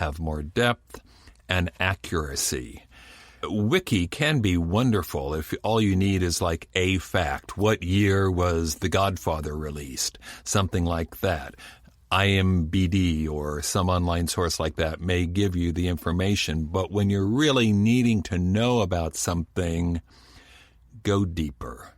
have more depth and accuracy. Wiki can be wonderful if all you need is like a fact. What year was The Godfather released? Something like that. IMDb or some online source like that may give you the information, but when you're really needing to know about something, go deeper.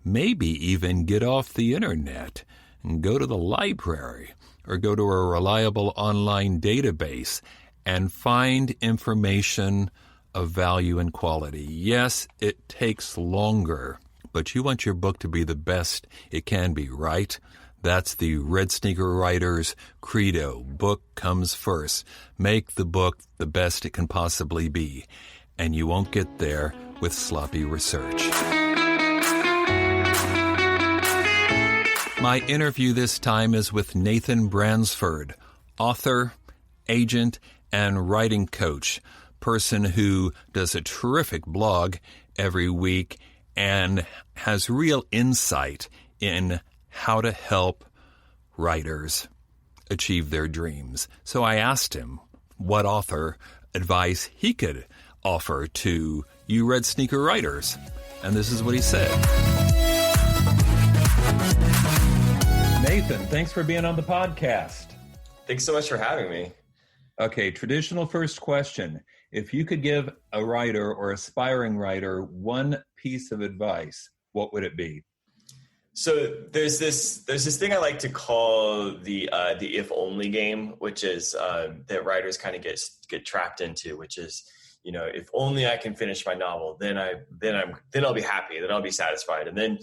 Maybe even get off the internet and go to the library or go to a reliable online database and find information of value and quality. Yes, it takes longer, but you want your book to be the best it can be, right? That's the Red Sneaker Writer's credo. Book comes first. Make the book the best it can possibly be. And you won't get there with sloppy research. My interview this time is with Nathan Bransford, author, agent, and writing coach, person who does a terrific blog every week and has real insight in how to help writers achieve their dreams. So I asked him what author advice he could offer to you Red Sneaker writers. And this is what he said. Nathan, thanks for being on the podcast. Thanks so much for having me. Okay, traditional first question. If you could give a writer or aspiring writer one piece of advice, what would it be? So there's this thing I like to call the if only game, which is that writers kind of get trapped into, which is, you know, if only I can finish my novel, then I'll be happy, then I'll be satisfied. And then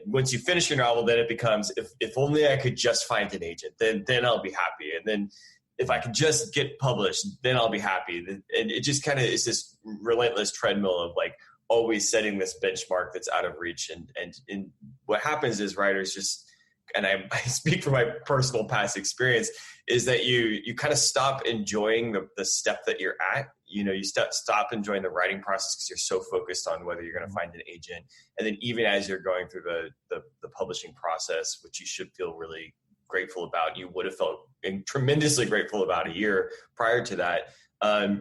once you finish your novel, then it becomes if only I could just find an agent, then I'll be happy. And then if I could just get published, then I'll be happy. And it just kind of is this relentless treadmill of like always setting this benchmark that's out of reach. And what happens is writers just, and I speak from my personal past experience, is that you kind of stop enjoying the step that you're at. You know, you stop enjoying the writing process because you're so focused on whether you're going to find an agent. And then even as you're going through the publishing process, which you should feel really grateful about, you would have felt tremendously grateful about a year prior to that,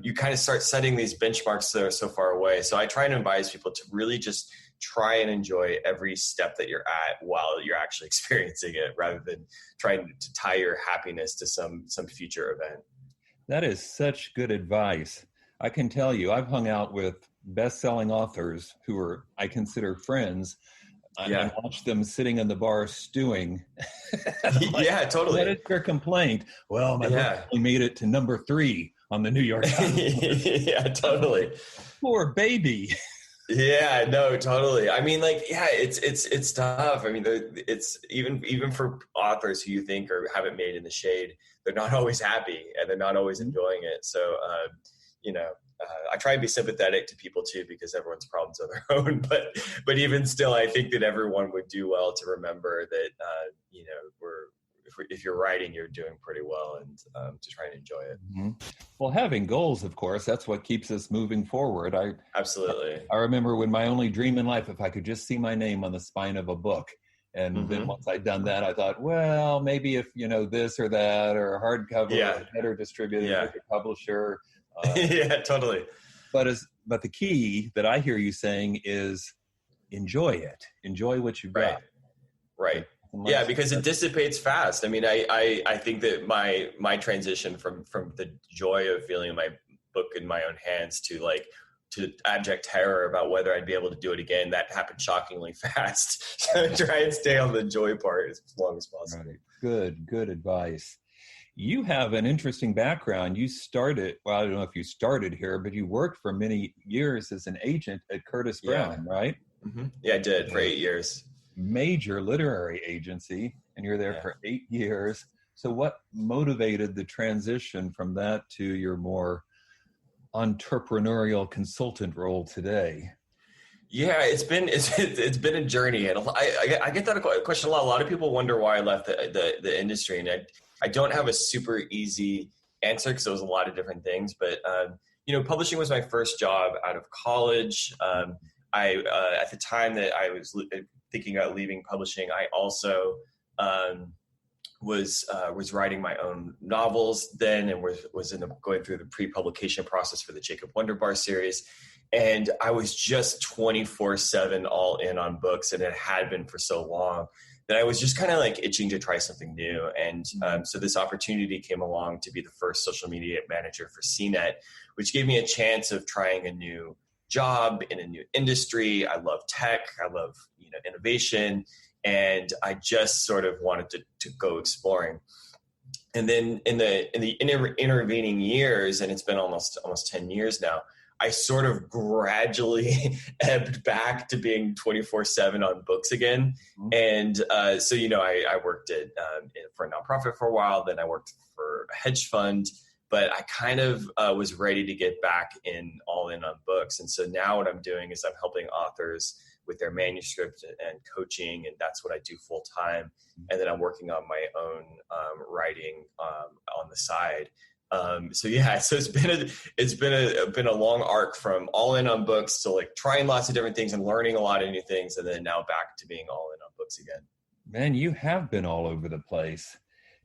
you kind of start setting these benchmarks that are so far away. So I try and advise people to really just try and enjoy every step that you're at while you're actually experiencing it, rather than trying to tie your happiness to some future event. That is such good advice. I can tell you, I've hung out with best-selling authors who are, I consider friends. I watch them sitting in the bar stewing. Like, yeah, totally. What is their complaint? Well, my book only made it to number 3 on the New York Times. Yeah, totally. Poor baby. Yeah, no, totally. I mean, like, yeah, it's tough. I mean, it's even for authors who you think haven't made in the shade, they're not always happy and they're not always enjoying it. So, I try and be sympathetic to people too, because everyone's problems are their own. But even still, I think that everyone would do well to remember that, if you're writing, you're doing pretty well, and to try and enjoy it. Mm-hmm. Well, having goals, of course, that's what keeps us moving forward. Absolutely. I remember when my only dream in life, if I could just see my name on the spine of a book. And then once I'd done that, I thought, well, maybe if, this or that, or a hardcover, or better distributed with a publisher. Yeah, totally. But the key that I hear you saying is enjoy it. Enjoy what you've got. Right. Yeah, because it dissipates fast. I mean, I think that my transition from the joy of feeling my book in my own hands to abject terror about whether I'd be able to do it again, that happened shockingly fast. So try and stay on the joy part as long as possible. Right. Good advice. You have an interesting background. You started, well, I don't know if you started here, but you worked for many years as an agent at Curtis Brown, right? Mm-hmm. Yeah, I did for 8 years. Major literary agency, and you're there for 8 years. So what motivated the transition from that to your more entrepreneurial consultant role today? Yeah, it's been a journey, and I get that question a lot. A lot of people wonder why I left the industry, and I don't have a super easy answer because there was a lot of different things. But publishing was my first job out of college. At the time that I was thinking about leaving publishing, I also was writing my own novels then, and was going through the pre-publication process for the Jacob Wonderbar series. And I was just 24/7 all in on books, and it had been for so long that I was just kind of like itching to try something new. And so this opportunity came along to be the first social media manager for CNET, which gave me a chance of trying a new job in a new industry. I love tech. I love innovation. And I just sort of wanted to go exploring. And then in the intervening years, and it's been almost 10 years now, I sort of gradually ebbed back to being 24/7 on books again. And so, I worked for a nonprofit for a while, then I worked for a hedge fund, but I kind of was ready to get back all in on books. And so now what I'm doing is I'm helping authors with their manuscript and coaching, and that's what I do full time. And then I'm working on my own writing on the side. So it's been a long arc from all in on books to like trying lots of different things and learning a lot of new things, and then now back to being all in on books again. Man, you have been all over the place.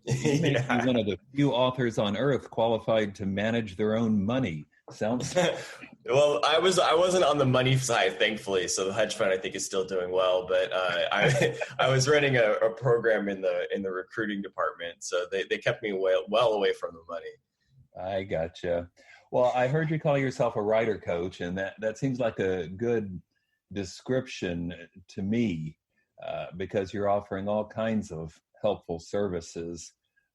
You may be one of the few authors on earth qualified to manage their own money. Sounds well. I wasn't on the money side, thankfully. So the hedge fund, I think, is still doing well. But I was running a program in the recruiting department, so they kept me well away from the money. I gotcha. Well, I heard you call yourself a writer coach, and that seems like a good description to me because you're offering all kinds of helpful services.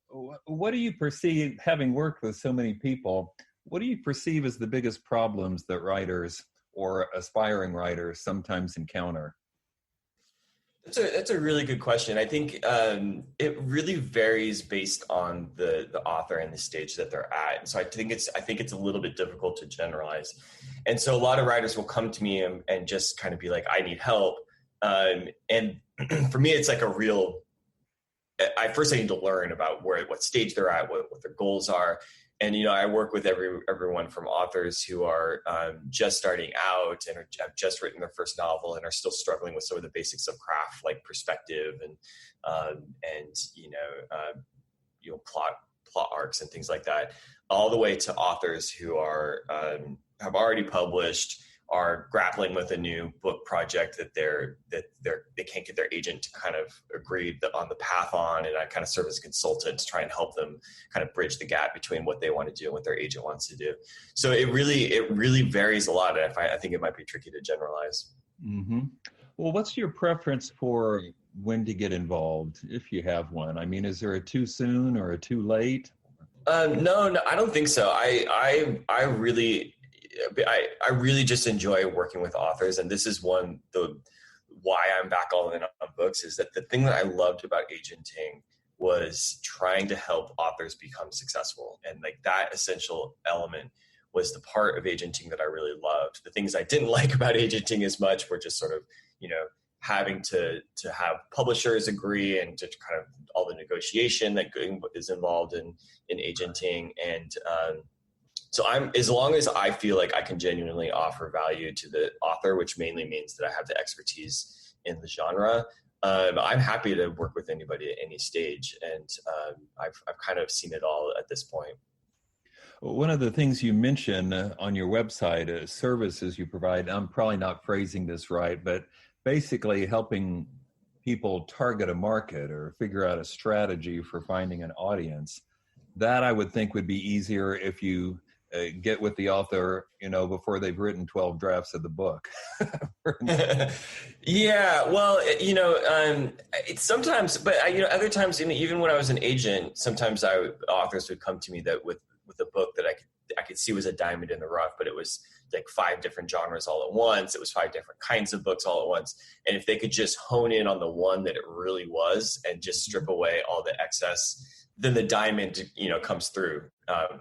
What do you perceive, having worked with so many people, what do you perceive as the biggest problems that writers or aspiring writers sometimes encounter? That's a really good question. I think it really varies based on the author and the stage that they're at. And so I think it's a little bit difficult to generalize. And so a lot of writers will come to me and just kind of be like, I need help. And for me, it's like I need to learn about what stage they're at, what their goals are. And, I work with everyone from authors who are just starting out and have just written their first novel and are still struggling with some of the basics of craft, like perspective and plot arcs and things like that, all the way to authors who are have already published, are grappling with a new book project that they can't get their agent to kind of agree on the path on, and I kind of serve as a consultant to try and help them kind of bridge the gap between what they want to do and what their agent wants to do. So it really varies a lot. And I think it might be tricky to generalize. Mm-hmm. Well, what's your preference for when to get involved, if you have one? I mean, is there a too soon or a too late? No, I don't think so. I really just enjoy working with authors, and this is why I'm back all in on books, is that the thing that I loved about agenting was trying to help authors become successful. And like that essential element was the part of agenting that I really loved. The things I didn't like about agenting as much were just sort of, having to have publishers agree and to kind of all the negotiation that is involved in agenting. And, so as long as I feel like I can genuinely offer value to the author, which mainly means that I have the expertise in the genre, I'm happy to work with anybody at any stage. And I've kind of seen it all at this point. One of the things you mention on your website, services you provide, I'm probably not phrasing this right, but basically helping people target a market or figure out a strategy for finding an audience. That I would think would be easier if you get with the author, before they've written 12 drafts of the book. Yeah, well, it's sometimes, but other times, even when I was an agent, sometimes authors would come to me that with a book that I could see was a diamond in the rough, but it was like 5 different genres all at once. It was 5 different kinds of books all at once. And if they could just hone in on the one that it really was and just strip away all the excess, then the diamond, comes through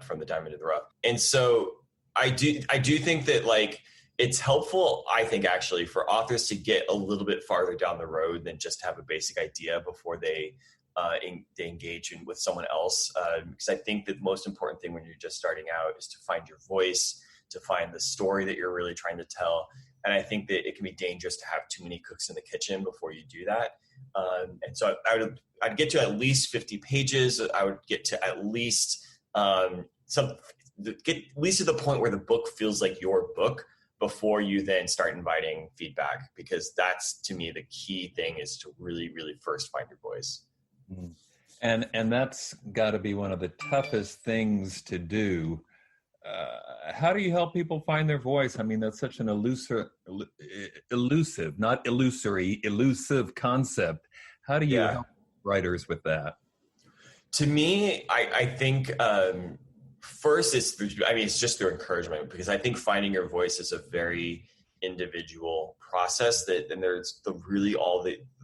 from the diamond in the rough. And so I do think that like it's helpful, I think, actually, for authors to get a little bit farther down the road than just have a basic idea before they engage with someone else. Because I think that the most important thing when you're just starting out is to find your voice, to find the story that you're really trying to tell. And I think that it can be dangerous to have too many cooks in the kitchen before you do that. And so I'd get to at least 50 pages. I would get to at least get at least to the point where the book feels like your book before you then start inviting feedback, because that's, to me, the key thing is to really, really first find your voice. And that's got to be one of the toughest things to do. How do you help people find their voice? I mean, that's such an elusive, not illusory, elusive concept. How do you help writers with that? To me, I think first it's just through encouragement, because I think finding your voice is a very individual process and there's the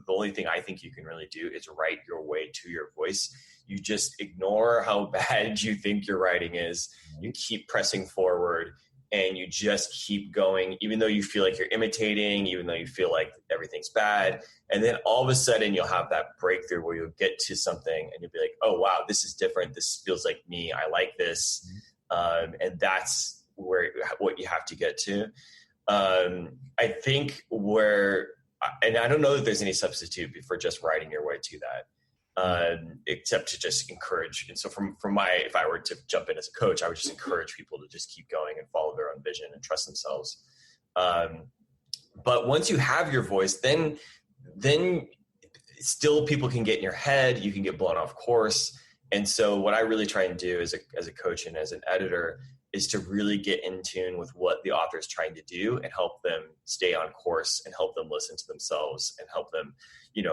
only thing I think you can really do is write your way to your voice. You just ignore how bad you think your writing is. You keep pressing forward and you just keep going, even though you feel like you're imitating, even though you feel like everything's bad. And then all of a sudden you'll have that breakthrough where you'll get to something and you'll be like, oh, wow, this is different. This feels like me. I like this. And that's what you have to get to. I think and I don't know that there's any substitute for just writing your way to that, except to just encourage. And so if I were to jump in as a coach, I would just encourage people to just keep going and follow their own vision and trust themselves. But once you have your voice, then still people can get in your head, you can get blown off course. And so what I really try and do as a coach and as an editor is to really get in tune with what the author is trying to do and help them stay on course and help them listen to themselves and help them,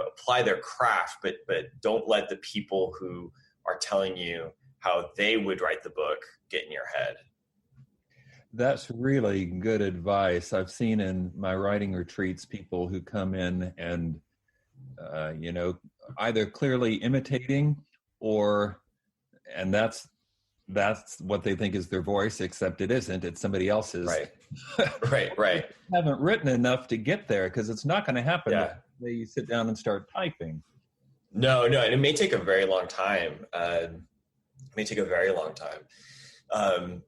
apply their craft, but don't let the people who are telling you how they would write the book get in your head. That's really good advice. I've seen in my writing retreats people who come in and, either clearly imitating and that's what they think is their voice, except it isn't. It's somebody else's. Right. Haven't written enough to get there, because it's not going to happen. Yeah. You sit down and start typing. No, and it may take a very long time.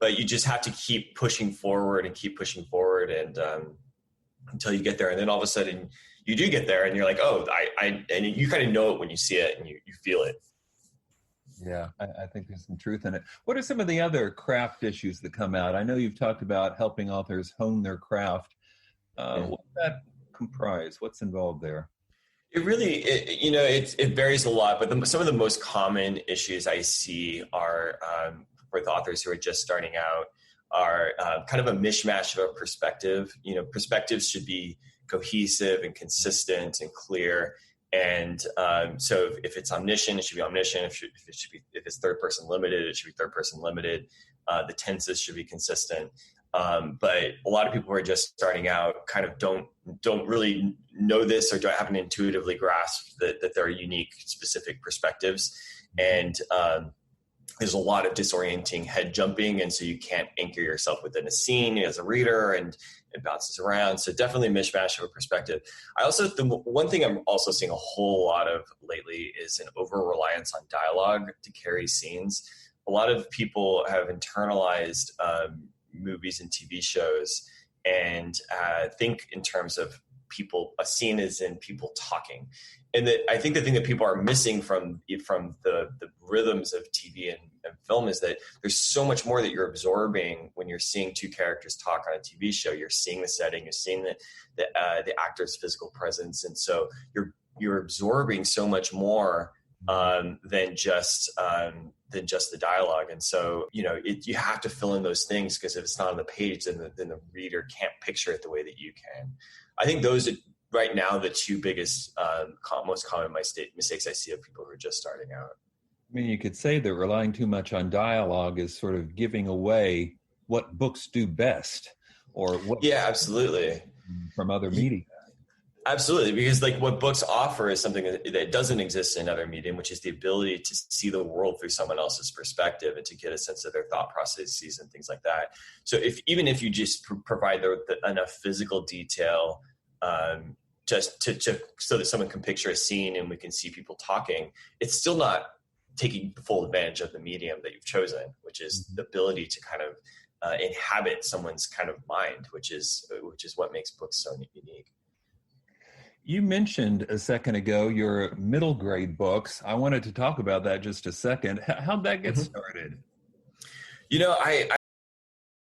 But you just have to keep pushing forward and until you get there. And then all of a sudden you do get there and you're like, oh, and you kind of know it when you see it and you feel it. Yeah, I think there's some truth in it. What are some of the other craft issues that come out? I know you've talked about helping authors hone their craft. What does that comprise? What's involved there? It really, it varies a lot, but some of the most common issues I see are with authors who are just starting out are kind of a mishmash of a perspective. Perspectives should be cohesive and consistent and clear. And so if it's omniscient, it should be omniscient. If it's third person limited, it should be third person limited. The tenses should be consistent. But a lot of people who are just starting out kind of don't really know this or haven't intuitively grasped that there are unique, specific perspectives. And there's a lot of disorienting head jumping. And so you can't anchor yourself within a scene as a reader, and it bounces around. So definitely a mishmash of a perspective. The one thing I'm also seeing a whole lot of lately is an over-reliance on dialogue to carry scenes. A lot of people have internalized movies and TV shows and think in terms of a scene is in people talking. And I think the thing that people are missing from the rhythms of TV and film is that there's so much more that you're absorbing when you're seeing two characters talk on a TV show. You're seeing the setting, you're seeing the actor's physical presence, and so you're absorbing so much more than just the dialogue. And so you have to fill in those things, because if it's not on the page, then the reader can't picture it the way that you can. I think those are right now the two biggest, most common mistakes I see of people who are just starting out. I mean, you could say that relying too much on dialogue is sort of giving away what books do best, or what. Yeah, absolutely. From other media. Absolutely, because what books offer is something that doesn't exist in other medium, which is the ability to see the world through someone else's perspective and to get a sense of their thought processes and things like that. So even if you just provide enough physical detail just so that someone can picture a scene and we can see people talking, it's still not taking full advantage of the medium that you've chosen, which is the ability to kind of inhabit someone's kind of mind, which is what makes books so unique. You mentioned a second ago your middle grade books. I wanted to talk about that just a second. How'd that get started? You know, I